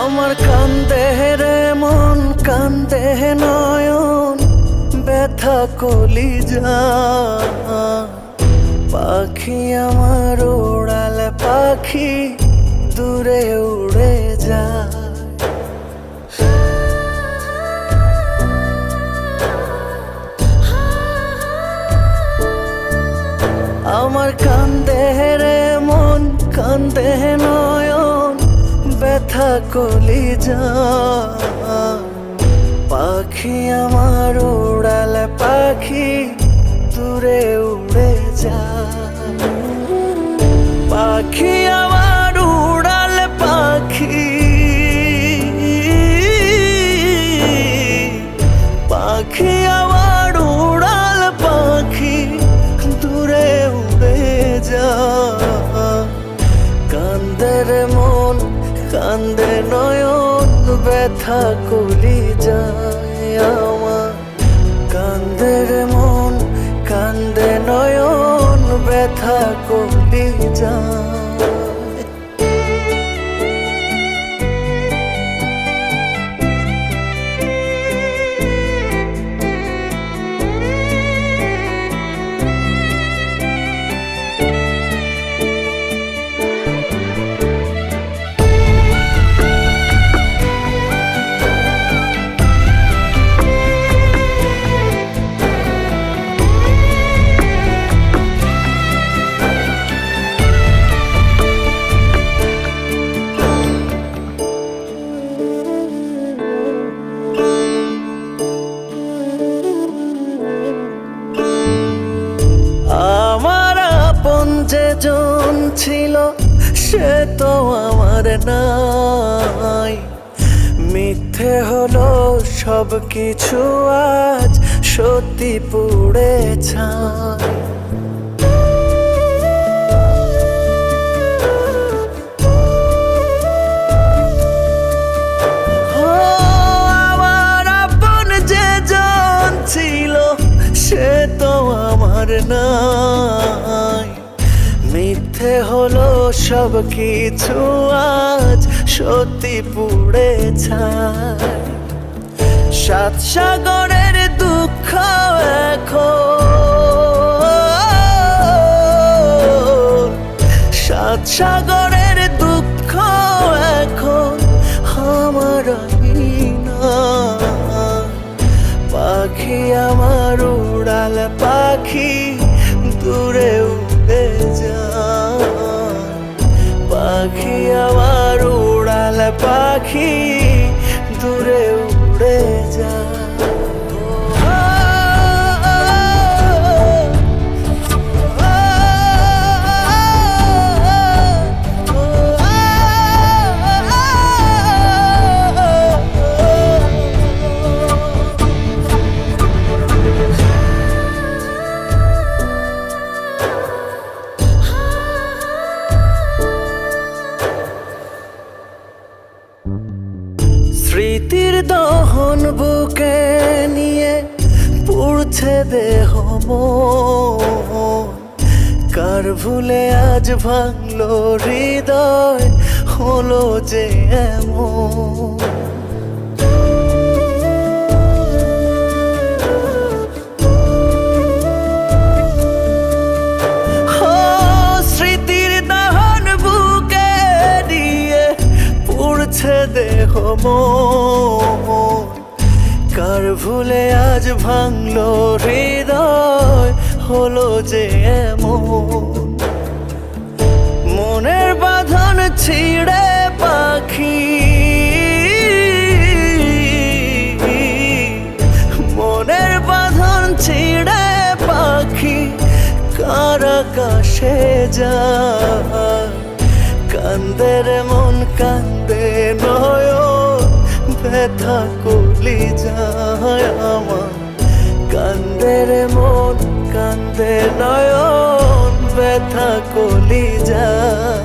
আমার কান্দে রে মন, কান্দে নয়ন, ব্যথা কলিজা। পাখি আমার উড়ালে পাখি দূরে উড়ে যায়। আমার কান্দে রে মন, কান্দে নয়ন, ব্যথা কলিজা। পাখি আমার উড়ালে পাখি দূরে উড়ে যায়। পাখি আমার উড়ালে পাখি, পাখি আমার উড়ালে পাখি দূরে উড়ে যায়। কান্দে রে মন, কান্দে নয়ন, ব্যথা কলিজায় আমার। কান্দে রে মন, কান্দে নয়ন, ব্যথা কলিজায়। যেজন ছিল সে তো আমার নাই। মিথ্যে হলো সব কিছু, আজ সত্যি পুড়ে ছাই। আমার আপন যেজন ছিল সে তো আমার নাই। মিথ্যে হলো সব কিছু, আজ সত্যি পুড়ে ছাই। সাত সাগরের দুঃখ এখন, সাত সাগরের দুঃখ এখন আমার না। পাখি আমার উড়ালে পাখি দূরে উড়ে যায়। পাখি আমার উড়ালে পাখি দূরে উড়ে যায়। স্মৃতির দহন বুকে নিয়ে পুড়ছে দেহ মন। কার ভুলে আজ ভাঙলো হৃদয়, হলো যে এমন। স্মৃতির দহন বুকে নিয়ে পুড়ছে দেহ মন। কার ভুলে আজ ভাঙলো হৃদয়, হলো যে এমন। মনের বাঁধন ছিঁড়ে পাখি, মনের বাঁধন ছিঁড়ে পাখি কার আকাশে যায়। কান্দে রে মন, কান্দে নয়ন, ব্যথা কলিজায় আমার। কান্দে রে মন, কান্দে নয়ন, ব্যথা কলিজায়।